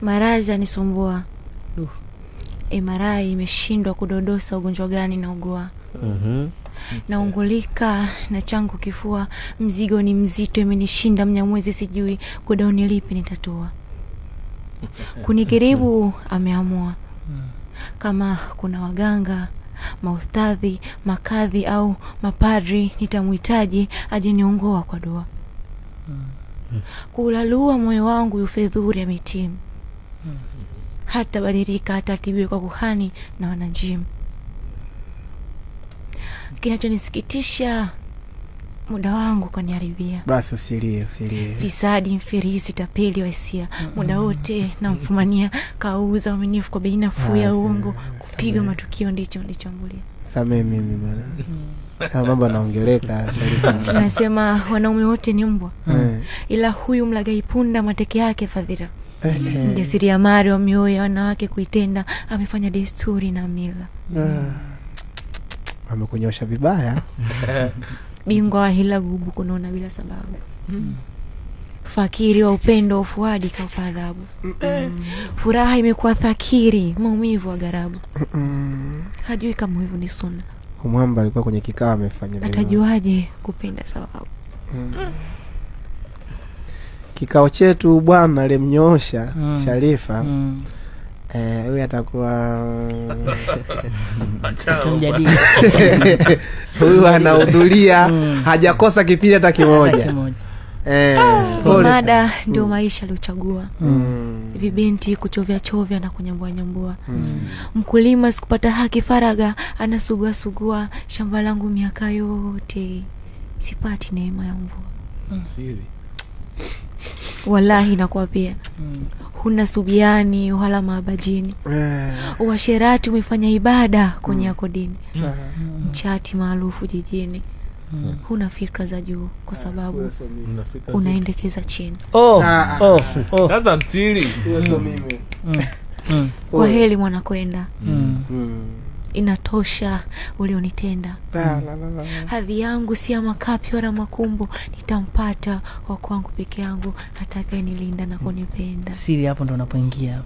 Maradhi yanisumbua. MRI imeshindwa kudodosa ugonjwa gani naugua. Naungulika na changu kifua, mzigo ni mzito imenishinda Mnyamwezi sijui kudauni lipi nitatua. Kunikiribu ameamua. Kama kuna waganga, maustadhi, makadhi au mapadri nitamuhitaji aje niongoa kwa dua. Kulalua moyo wangu yufedhuri ya mitimu. Hata badilika hata tibiwe kwa kuhani na wanajimu. Kinachonisikitisha muda wangu kaniharibia. Basi usilie. Fisadi, mfirisi, tapeli wa hisia. Muda wote namfumania kauza uaminifu kwa bei nafuu ya uongo. Kupiga matukio ndicho ndichombulia. Samee mimi bwana. Kama mambo naongeleka Sharifa. Tunasema wanaume wote ni mbwa. Ila huyu mlagai punda mateke yake fadhila. Mjasiriamali wa mioyo ya wanawake kuitenda amefanya desturi na mila. Amekunyosha vibaya. Bingwa wa hila gubu kunaona bila sababu. Fakiri wa upendo ufuadi kaupa adhabu. Furaha imekuwa thakiri, maumivu wa garabu. Hajui kama hivyo ni sunna. Kumwamba alikuwa kwenye kikao amefanya. Atajuaje kupenda sababu. Kikao chetu bwana alimnyoosha Sharifa. Huyu atakuwa mjadili. Huyu anahudhuria hajakosa kipindi hata kimoja. Mada ndio maisha aliochagua. Vibinti kuchovya na kunyambua. Mkulima sikupata haki faraga anasugua shamba langu miaka yote. Sipati neema ya mvua. Siri. Wallahi nakwambia. Huna subiani wala maabajini. Uasherati umefanya ibada kwenye yako dini. Mchati maarufu jijini. Huna fikra za juu kwa sababu unaendekeza chini. Sasa msiri. Kwa heli mwana kwenda. Inatosha ulionitenda. Hadhi yangu si ya makapi wala makumbo. Nitampata wa kwangu peke yangu atakaye nilinda na kunipenda. Siri hapo ndo unapoingia.